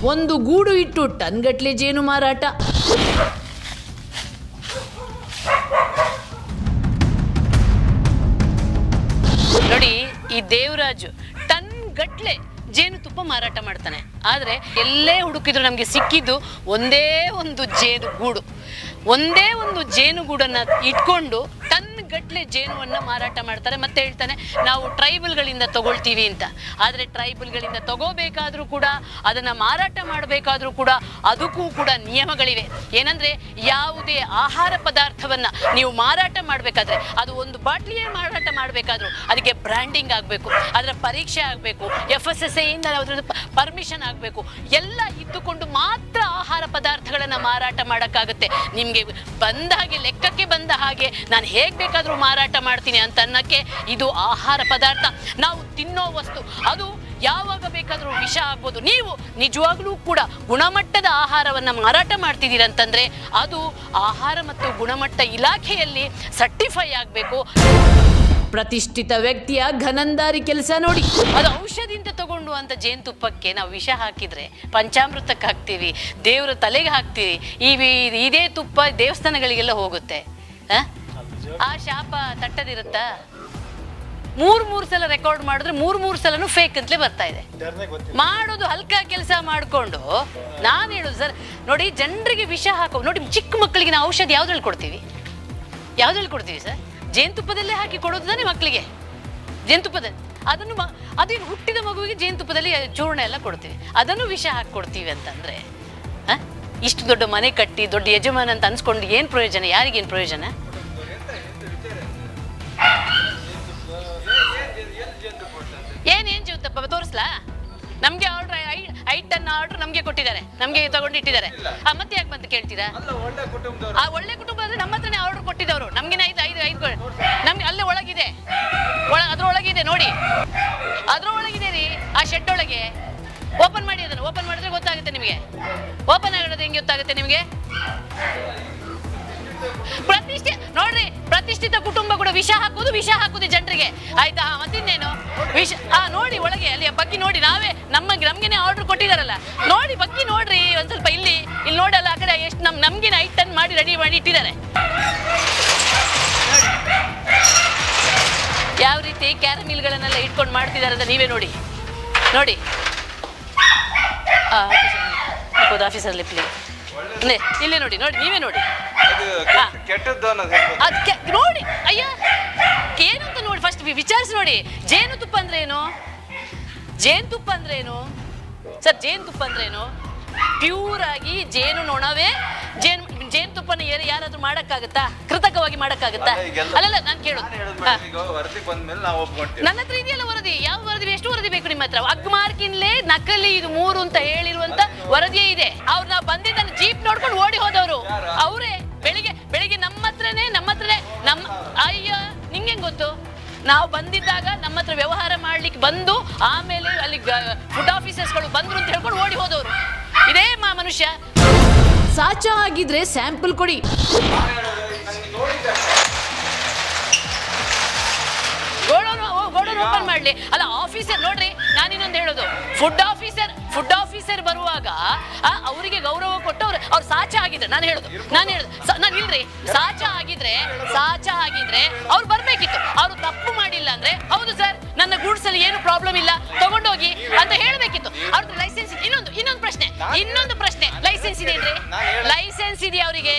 ಒಂದು ಗೂಡು ಇಟ್ಟು ಟನ್ಗಟ್ಲೆ ಜೇನು ಮಾರಾಟ. ನೋಡಿ, ಈ ದೇವರಾಜು ಟನ್ ಗಟ್ಲೆ ಜೇನುತುಪ್ಪ ಮಾರಾಟ ಮಾಡ್ತಾನೆ. ಆದರೆ ಎಲ್ಲೇ ಹುಡುಕಿದ್ರು ನಮಗೆ ಸಿಕ್ಕಿದ್ದು ಒಂದೇ ಒಂದು ಜೇನುಗೂಡು. ಒಂದೇ ಒಂದು ಜೇನುಗೂಡನ್ನು ಇಟ್ಕೊಂಡು ಟನ್ ಗಟ್ಲೆ ಜೇನುವನ್ನು ಮಾರಾಟ ಮಾಡ್ತಾರೆ. ಮತ್ತೆ ಹೇಳ್ತಾನೆ ನಾವು ಟ್ರೈಬಲ್ಗಳಿಂದ ತಗೊಳ್ತೀವಿ ಅಂತ. ಆದರೆ ಟ್ರೈಬಲ್ಗಳಿಂದ ತಗೋಬೇಕಾದ್ರೂ ಕೂಡ, ಅದನ್ನು ಮಾರಾಟ ಮಾಡಬೇಕಾದ್ರೂ ಕೂಡ ಅದಕ್ಕೂ ಕೂಡ ನಿಯಮಗಳಿವೆ. ಏನಂದರೆ, ಯಾವುದೇ ಆಹಾರ ಪದಾರ್ಥವನ್ನು ನೀವು ಮಾರಾಟ ಮಾಡಬೇಕಾದ್ರೆ, ಅದು ಒಂದು ಬಾಟ್ಲಿಯೇ ಮಾರಾಟ ಮಾಡಬೇಕಾದ್ರೂ ಅದಕ್ಕೆ ಬ್ರ್ಯಾಂಡಿಂಗ್ ಆಗಬೇಕು, ಅದರ ಪರೀಕ್ಷೆ ಆಗಬೇಕು, FSSAಯಿಂದ ಅದ್ರದ್ದು ಪರ್ಮಿಷನ್ ಆಗಬೇಕು. ಎಲ್ಲ ಇದ್ದುಕೊಂಡು ಮಾತ್ರ ಆಹಾರ ಪದಾರ್ಥಗಳನ್ನು ಮಾರಾಟ ಮಾಡೋಕ್ಕಾಗುತ್ತೆ. ನಿಮಗೆ ಬಂದ ಹಾಗೆ, ಲೆಕ್ಕಕ್ಕೆ ಬಂದ ಹಾಗೆ ನಾನು ಹೇಗೆ ಬೇಕಾದರೂ ಮಾರಾಟ ಮಾಡ್ತೀನಿ ಅಂತ ಅನ್ನೋಕ್ಕೆ ಇದು ಆಹಾರ ಪದಾರ್ಥ, ನಾವು ತಿನ್ನೋ ವಸ್ತು. ಅದು ಯಾವಾಗ ಬೇಕಾದರೂ ವಿಷ ಆಗ್ಬೋದು. ನೀವು ನಿಜವಾಗ್ಲೂ ಕೂಡ ಗುಣಮಟ್ಟದ ಆಹಾರವನ್ನು ಮಾರಾಟ ಮಾಡ್ತಿದ್ದೀರಂತಂದರೆ ಅದು ಆಹಾರ ಮತ್ತು ಗುಣಮಟ್ಟ ಇಲಾಖೆಯಲ್ಲಿ ಸರ್ಟಿಫೈ ಆಗಬೇಕು. ಪ್ರತಿಷ್ಠಿತ ವ್ಯಕ್ತಿಯ ಘನಂದಾರಿ ಕೆಲಸ ನೋಡಿ. ಅದು ಔಷಧಿ ಅಂತ ತಗೊಂಡು ಅಂತ ಜೇನುತುಪ್ಪಕ್ಕೆ ನಾವು ವಿಷ ಹಾಕಿದರೆ ಪಂಚಾಮೃತಕ್ಕೆ ಹಾಕ್ತೀವಿ, ದೇವರ ತಲೆಗೆ ಹಾಕ್ತೀವಿ. ಇದೇ ತುಪ್ಪ ದೇವಸ್ಥಾನಗಳಿಗೆಲ್ಲ ಹೋಗುತ್ತೆ. ಆ ಶಾಪ ತಟ್ಟದಿರುತ್ತಾ? ಮೂರು ಸಲ ರೆಕಾರ್ಡ್ ಮಾಡಿದ್ರೆ ಮೂರು ಸಲನೂ ಫೇಕ್ ಅಂತಲೇ ಬರ್ತಾ ಇದೆ. ಮಾಡೋದು ಹಲ್ಕ ಕೆಲಸ ಮಾಡಿಕೊಂಡು ನಾನು ಹೇಳೋದು ಸರ್, ನೋಡಿ, ಜನರಿಗೆ ವಿಷ ಹಾಕೋ. ನೋಡಿ, ಚಿಕ್ಕ ಮಕ್ಕಳಿಗೆ ನಾವು ಔಷಧಿ ಯಾವ್ದ್ರಲ್ಲಿ ಕೊಡ್ತೀವಿ ಸರ್? ಜೇನುತುಪ್ಪದಲ್ಲೇ ಹಾಕಿ ಕೊಡೋದು ತಾನೇ ಮಕ್ಕಳಿಗೆ. ಜೇನುತುಪ್ಪದಲ್ಲಿ ಅದೇನು ಹುಟ್ಟಿದ ಮಗುವಿಗೆ ಜೇನುತುಪ್ಪದಲ್ಲಿ ಚೂರ್ಣ ಎಲ್ಲ ಕೊಡ್ತೀವಿ, ಅದನ್ನು ವಿಷ ಹಾಕಿ ಕೊಡ್ತೀವಿ ಅಂತಂದರೆ ಇಷ್ಟು ದೊಡ್ಡ ಮನೆ ಕಟ್ಟಿ ದೊಡ್ಡ ಯಜಮಾನ ಅಂತ ಅನ್ಸ್ಕೊಂಡು ಏನು ಪ್ರಯೋಜನ? ಯಾರಿಗೇನು ಪ್ರಯೋಜನ? ಏನು ಜೇನುತುಪ್ಪ ತೋರಿಸ್ಲಾ? ನಮಗೆ ಆರ್ಡ್ರ್ 5 ಟನ್ ಆರ್ಡ್ರ್ ನಮಗೆ ಕೊಟ್ಟಿದ್ದಾರೆ, ನಮಗೆ ತಗೊಂಡಿಟ್ಟಿದ್ದಾರೆ. ಮತ್ತೆ ಯಾಕೆ ಬಂದು ಕೇಳ್ತೀರಾ? ಒಳ್ಳೆ ಕುಟುಂಬ ಅಂದ್ರೆ ನಮ್ಮ ಹತ್ರನೇ ಆರ್ಡರ್ ಕೊಟ್ಟಿದ್ದವರು. ನಮ್ಗೇನೆ ಐದು ನಮ್ಗೆ ಅಲ್ಲೇ ಒಳಗಿದೆ, ಅದ್ರೊಳಗಿದೆ ನೋಡಿ, ಅದ್ರೊಳಗಿದೆ ರೀ, ಆ ಶೆಡ್ ಒಳಗೆ. ಓಪನ್ ಮಾಡಿ, ಅದನ್ನು ಓಪನ್ ಮಾಡಿದ್ರೆ ಗೊತ್ತಾಗುತ್ತೆ ನಿಮಗೆ. ಓಪನ್ ಆಗೋದು ಹೆಂಗೆ ಗೊತ್ತಾಗುತ್ತೆ ನಿಮಗೆ? ಪ್ರತಿಷ್ಠಿತ ಕುಟುಂಬ ಕೂಡ ವಿಷ ಹಾಕುದು ಜನರಿಗೆ, ಆಯ್ತಾ? ಮತ್ತಿನ್ನೇನು ವಿಷ? ನೋಡಿ ಒಳಗೆ, ಅಲ್ಲಿ ಬಗ್ಗಿ ನೋಡಿ. ನಮ್ಗೇನೆ ಆರ್ಡರ್ ಕೊಟ್ಟಿದಾರಲ್ಲ, ನೋಡಿ ಬಗ್ಗಿ ನೋಡ್ರಿ ಒಂದ್ ಸ್ವಲ್ಪ. ಇಲ್ಲಿ ನೋಡಲ್ಲ, ಆ ಕಡೆ ಎಷ್ಟು ನಮ್ಗೇನೆ 5 ಟನ್ ಮಾಡಿ ರೆಡಿ ಮಾಡಿ ಇಟ್ಟಿದ್ದಾರೆ. ಯಾವ ರೀತಿ ಕ್ಯಾರಮಿಲ್ಗಳನ್ನೆಲ್ಲ ಇಟ್ಕೊಂಡು ಮಾಡ್ತಿದ್ದಾರೆ ಅಂತ ನೀವೇ ನೋಡಿ. ಆಫೀಸಲ್ಲಿ ಇಲ್ಲೇ ನೋಡಿ, ನೀವೇ ನೋಡಿ. ನೋಡಿ, ಅಯ್ಯ ಏನು ಅಂತ ನೋಡಿ, ಫಸ್ಟ್ ವಿಚಾರಿಸಿ ನೋಡಿ. ಜೇನುತುಪ್ಪ ಅಂದ್ರೆ ಏನು ಸರ್? ಜೇನುತುಪ್ಪ ಅಂದ್ರೆ ಏನು? ಪ್ಯೂರ್ ಆಗಿ ಜೇನು ನೊಣವೇ ಜೇನುತುಪ್ಪನ ಯಾರಾದ್ರೂ ಮಾಡಕ್ಕಾಗತ್ತಾ? ಕೃತಕವಾಗಿ ಮಾಡಕ್ಕಾಗತ್ತಾ? ಅಲ್ಲಲ್ಲ, ನಾನು ಕೇಳೋದು, ನನ್ನ ಹತ್ರ ಇದೆಯಲ್ಲ ವರದಿ. ಯಾವ ವರದಿ? ಎಷ್ಟು ವರದಿ ಬೇಕು ನಿಮ್ಮ ಹತ್ರ? ಅಗ್ಮಾರ್ಕಿನ್ಲೇ ನಕಲಿ ಇದು 3 ಅಂತ ಹೇಳಿರುವಂತ ವರದಿಯೇ ಇದೆ. ಅವ್ರು ನಾವು ಬಂದಿದ್ದನ್ನು ಜೀಪ್ ನೋಡ್ಕೊಂಡು ಓಡಿ ಹೋದವರು ಅವರೇ. ಬೆಳಿಗ್ಗೆ ನಮ್ಮ ಹತ್ರನೇ ಅಯ್ಯ, ನಿಂಗೆ ಗೊತ್ತು? ನಾವು ಬಂದಿದ್ದಾಗ ನಮ್ಮ ಹತ್ರ ವ್ಯವಹಾರ ಮಾಡ್ಲಿಕ್ಕೆ ಬಂದು ಆಮೇಲೆ ಅಲ್ಲಿ ಫುಡ್ ಆಫೀಸರ್ಸ್ಗಳು ಬಂದ್ರು ಅಂತ ಹೇಳ್ಕೊಂಡು ಓಡಿ ಹೋದವರು ಇದೇ ಮನುಷ್ಯ. ಸಾಚಾ ಆಗಿದ್ರೆ ಸ್ಯಾಂಪಲ್ ಕೊಡಿ. ಗೋಡನ್ ಓಪನ್ ಮಾಡ್ಲಿ. ಅಲ್ಲ, ಆಫೀಸರ್ ನೋಡ್ರಿ, ನಾನಿನ್ನೊಂದು ಹೇಳೋದು, ಫುಡ್ ಆಫೀಸರ್ ಬರುವಾಗ ಅವರಿಗೆ ಗೌರವ ಕೊಟ್ಟು ಅವ್ರು ಸಾಚಾ ಆಗಿದ್ರೆ, ನಾನು ಇಲ್ರಿ, ಸಾಚಾ ಆಗಿದ್ರೆ ಅವ್ರು ಬರ್ಬೇಕಿತ್ತು. ಅವ್ರು ತಪ್ಪು ಮಾಡಿಲ್ಲ ಅಂದ್ರೆ, ಹೌದು ಸರ್, ನನ್ನ ಗೂಡ್ಸ್ ಅಲ್ಲಿ ಏನು ಪ್ರಾಬ್ಲಮ್ ಇಲ್ಲ, ತಗೊಂಡೋಗಿ ಅಂತ ಹೇಳ್ಬೇಕಿತ್ತು. ಅವ್ರದ್ದು ಲೈಸೆನ್ಸ್. ಇನ್ನೊಂದು ಪ್ರಶ್ನೆ, ಲೈಸೆನ್ಸ್ ಇದೆಯೇನ್ರಿ? ಲೈಸೆನ್ಸ್ ಇದೆಯಾ ಅವರಿಗೆ?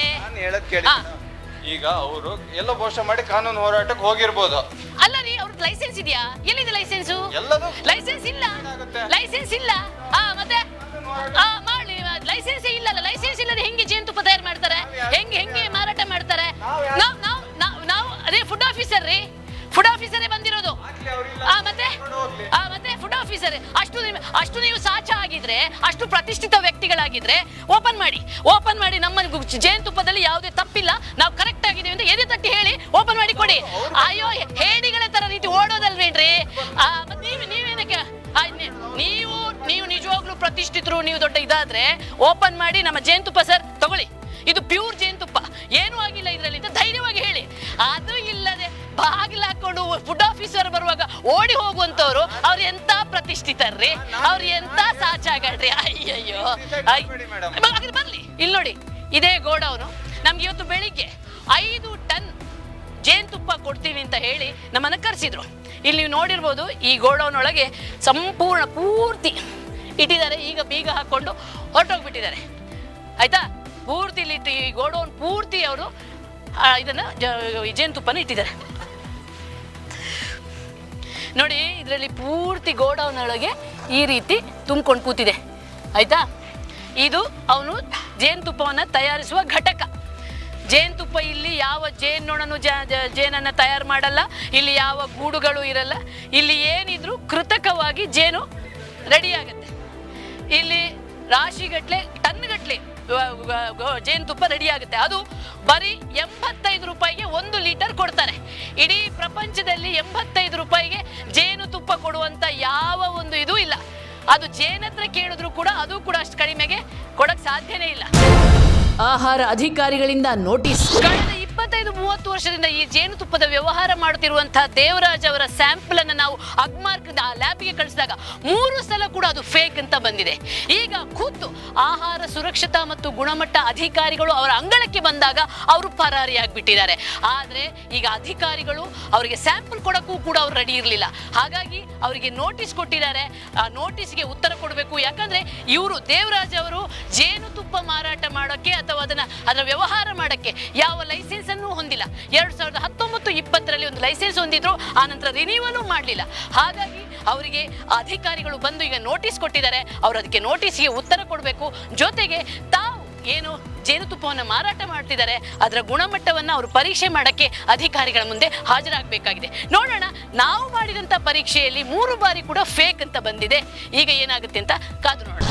ಈಗ ಅವರು ಎಲ್ಲ ಮೋಸ ಮಾಡಿ ಕಾನೂನು ಹೋರಾಟಕ್ಕೆ ಹೋಗಿರ್ಬೋದು. ಅಲ್ಲ ರೀ, ಅವ್ರದ್ದು ಲೈಸೆನ್ಸ್ ಇದೆಯಾ? ಎಲ್ಲಿದೆ ಲೈಸೆನ್ಸು? ಲೈಸೆನ್ಸ್ ಇಲ್ಲ. ಮತ್ತೆ ಮಾಡಿ, ಲೈಸೆನ್ಸ್ ಇಲ್ಲಲ್ಲ. ಲೈಸೆನ್ಸ್ ಇಲ್ಲದೆ ಹೆಂಗೆ ಜೇನುತುಪ್ಪ ತಯಾರು ಮಾಡ್ತಾರೆ? ಹೆಂಗೆ ಮಾರಾಟ ಮಾಡ್ತಾರೆ? ನಾವು ಅದೇ ಫುಡ್ ಆಫೀಸರೇ ಬಂದಿರೋದು. ಮತ್ತೆ ಫುಡ್ ಆಫೀಸರ್ ಅಷ್ಟು ನೀವು ಸಾಚಾ ಆಗಿದ್ರೆ, ಅಷ್ಟು ಪ್ರತಿಷ್ಠಿತ ವ್ಯಕ್ತಿಗಳಾಗಿದ್ರೆ ಓಪನ್ ಮಾಡಿ ನಮ್ಮ ಜೇನುತುಪ್ಪದಲ್ಲಿ ಯಾವುದೇ ತಪ್ಪಿಲ್ಲ, ನಾವು ಕರೆಕ್ಟ್ ಆಗಿದ್ದೀವಿ ಅಂತ ಎದೆ ತಟ್ಟಿ ಹೇಳಿ ಓಪನ್ ಮಾಡಿ ಕೊಡಿ. ಅಯ್ಯೋ, ಹೇಡಿಗಳ ತರ ರೀತಿ ಓಡೋದಲ್ವೇನ್ರಿ? ನೀವೇನಕ್ಕೆ? ನೀವು ನಿಜವಾಗ್ಲೂ ಪ್ರತಿಷ್ಠಿತರು, ನೀವು ದೊಡ್ಡ ಇದಾದ್ರೆ ಓಪನ್ ಮಾಡಿ ನಮ್ಮ ಜೇನುತುಪ್ಪ ಸರ್ ತಗೊಳ್ಳಿ, ಇದು ಪ್ಯೂರ್ ಜೇನುತುಪ್ಪ, ಏನೂ ಆಗಿಲ್ಲ ಇದರಲ್ಲಿ ಅಂತ ಧೈರ್ಯವಾಗಿ ಹೇಳಿ. ಅದು ಇಲ್ಲದೆ ಬಾಗಿಲು ಹಾಕೊಂಡು ಫುಡ್ ಆಫೀಸರ್ ಬರುವಾಗ ಓಡಿ ಹೋಗುವಂತವ್ರು, ಅವ್ರು ಎಂತ ಪ್ರತಿಷ್ಠಿತರ್ರಿ, ಅವ್ರು ಎಂತ ಸಾಚಾಗಳ್ರಿ. ಅಯ್ಯಯ್ಯೋ, ಬರ್ಲಿ. ಇಲ್ಲಿ ನೋಡಿ, ಇದೇ ಗೋಡೌನು ನಮ್ಗೆ ಇವತ್ತು ಬೆಳಿಗ್ಗೆ 5 ಟನ್ ಜೇನುತುಪ್ಪ ಕೊಡ್ತೀವಿ ಅಂತ ಹೇಳಿ ನಮ್ಮನ್ನು ಕರೆಸಿದ್ರು. ಇಲ್ಲಿ ನೀವು ನೋಡಿರ್ಬೋದು, ಈ ಗೋಡೌನ್ ಒಳಗೆ ಸಂಪೂರ್ಣ ಪೂರ್ತಿ ಇಟ್ಟಿದ್ದಾರೆ. ಈಗ ಬೀಗ ಹಾಕೊಂಡು ಹೊರಟೋಗ್ಬಿಟ್ಟಿದ್ದಾರೆ. ಆಯ್ತಾ, ಪೂರ್ತಿ ಇಲ್ಲಿ ಈ ಗೋಡೌನ್ ಪೂರ್ತಿ ಅವರು ಇದನ್ನ ಜೇನುತುಪ್ಪನ ಇಟ್ಟಿದ್ದಾರೆ. ನೋಡಿ, ಇದರಲ್ಲಿ ಪೂರ್ತಿ ಗೋಡೌನ್ ಒಳಗೆ ಈ ರೀತಿ ತುಂಬಿಕೊಂಡು ಕೂತಿದೆ. ಆಯ್ತಾ, ಇದು ಅವನು ಜೇನುತುಪ್ಪವನ್ನು ತಯಾರಿಸುವ ಘಟಕ. ಜೇನುತುಪ್ಪ ಇಲ್ಲಿ ಯಾವ ಜೇನ್ನೊಣನು ಜೇನನ್ನು ತಯಾರು ಮಾಡಲ್ಲ, ಇಲ್ಲಿ ಯಾವ ಗೂಡುಗಳು ಇರಲ್ಲ. ಇಲ್ಲಿ ಏನಿದ್ರು ಕೃತಕವಾಗಿ ಜೇನು ರೆಡಿಯಾಗತ್ತೆ. ಇಲ್ಲಿ ರಾಶಿಗಟ್ಲೆ ಟನ್ಗಟ್ಲೆ ಜೇನುತುಪ್ಪ ರೆಡಿ ಆಗುತ್ತೆ. ಅದು ಬರೀ 85 ರೂಪಾಯಿಗೆ 1 ಲೀಟರ್ ಕೊಡ್ತಾರೆ. ಇಡೀ ಪ್ರಪಂಚದಲ್ಲಿ 85 ರೂಪಾಯಿಗೆ ಜೇನುತುಪ್ಪ ಕೊಡುವಂತ ಯಾವ ಒಂದು ಇದು ಇಲ್ಲ. ಅದು ಜೇನತ್ರ ಕೇಳಿದ್ರು ಕೂಡ ಅದು ಕೂಡ ಅಷ್ಟು ಕಡಿಮೆಗೆ ಕೊಡಕ್ ಸಾಧ್ಯನೇ ಇಲ್ಲ. ಆಹಾರ ಅಧಿಕಾರಿಗಳಿಂದ ನೋಟಿಸ್. ಕಳೆದ 25-30 ವರ್ಷದಿಂದ ಈ ಜೇನುತುಪ್ಪದ ವ್ಯವಹಾರ ಮಾಡುತ್ತಿರುವಂತಹ ದೇವರಾಜ್ ಅವರ ಸ್ಯಾಂಪಲ್ ಅನ್ನು ನಾವು ಅಗ್ಮಾರ್ಕ್ ಲ್ಯಾಬ್ಗೆ ಕಳಿಸಿದಾಗ 3 ಸಲ ಕೂಡ ಅದು ಫೇಕ್ ಅಂತ ಬಂದಿದೆ. ಈಗ ಖುದ್ದು ಆಹಾರ ಸುರಕ್ಷತಾ ಮತ್ತು ಗುಣಮಟ್ಟ ಅಧಿಕಾರಿಗಳು ಅವರ ಅಂಗಳಕ್ಕೆ ಬಂದಾಗ ಅವರು ಪರಾರಿಯಾಗ್ಬಿಟ್ಟಿದ್ದಾರೆ. ಆದ್ರೆ ಈಗ ಅಧಿಕಾರಿಗಳು ಅವರಿಗೆ ಸ್ಯಾಂಪಲ್ ಕೊಡಕ್ಕೂ ಕೂಡ ಅವ್ರು ರೆಡಿ ಇರಲಿಲ್ಲ. ಹಾಗಾಗಿ ಅವರಿಗೆ ನೋಟಿಸ್ ಕೊಟ್ಟಿದ್ದಾರೆ. ಆ ನೋಟಿಸ್ಗೆ ಉತ್ತರ ಕೊಡಬೇಕು. ಯಾಕಂದ್ರೆ ಇವರು ದೇವರಾಜ್ ಅವರು ಜೇನುತುಪ್ಪ ಮಾರಾಟ ಮಾಡೋಕ್ಕೆ ಅಥವಾ ಅದರ ವ್ಯವಹಾರ ಮಾಡಕ್ಕೆ ಯಾವ ಲೈಸೆನ್ಸ್ ಅನ್ನು ಹೊಂದಿಲ್ಲ. 2019-20 ಒಂದು ಲೈಸೆನ್ಸ್ ಹೊಂದಿದ್ರು, ಆ ನಂತರ ರಿನ್ಯೂವಲ್ ಮಾಡಲಿಲ್ಲ. ಹಾಗಾಗಿ ಅವರಿಗೆ ಅಧಿಕಾರಿಗಳು ಬಂದು ಈಗ ನೋಟಿಸ್ ಕೊಟ್ಟಿದ್ದಾರೆ. ಅವರು ಅದಕ್ಕೆ ನೋಟಿಸ್ಗೆ ಉತ್ತರ ಕೊಡಬೇಕು. ಜೊತೆಗೆ ತಾವು ಏನು ಜೇನುತುಪ್ಪವನ್ನು ಮಾರಾಟ ಮಾಡ್ತಿದ್ದಾರೆ ಅದರ ಗುಣಮಟ್ಟವನ್ನು ಅವರು ಪರೀಕ್ಷೆ ಮಾಡಕ್ಕೆ ಅಧಿಕಾರಿಗಳ ಮುಂದೆ ಹಾಜರಾಗಬೇಕಾಗಿದೆ. ನೋಡೋಣ, ನಾವು ಮಾಡಿದಂಥ ಪರೀಕ್ಷೆಯಲ್ಲಿ 3 ಬಾರಿ ಕೂಡ ಫೇಕ್ ಅಂತ ಬಂದಿದೆ. ಈಗ ಏನಾಗುತ್ತೆ ಅಂತ ಕಾದು ನೋಡೋಣ.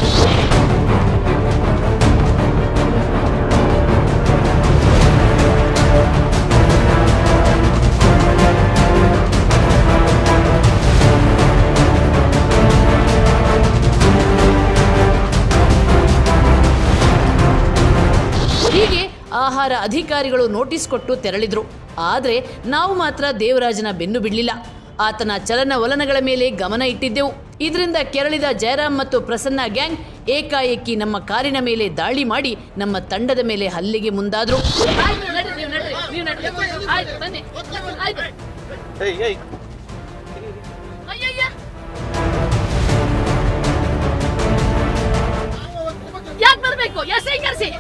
ಹೀಗೆ ಆಹಾರ ಅಧಿಕಾರಿಗಳು ನೋಟಿಸ್ ಕೊಟ್ಟು ತೆರಳಿದ್ರು. ಆದರೆ ನಾವು ಮಾತ್ರ ದೇವರಾಜನ ಬೆನ್ನು ಬಿಡಲಿಲ್ಲ. ಆತನ ಚಲನವಲನಗಳ ಮೇಲೆ ಗಮನ ಇಟ್ಟಿದ್ದೆವು. ಇದರಿಂದ ಕೆರಳಿದ ಜಯರಾಮ್ ಮತ್ತು ಪ್ರಸನ್ನ ಗ್ಯಾಂಗ್ ಏಕಾಏಕಿ ನಮ್ಮ ಕಾರಿನ ಮೇಲೆ ದಾಳಿ ಮಾಡಿ ನಮ್ಮ ತಂಡದ ಮೇಲೆ ಹಲ್ಲೆಗೆ ಮುಂದಾದ್ರು. ಯಾಕೆ ಬರಬೇಕು? ಎಸ್ ಐ ಕರ್ಸಿ.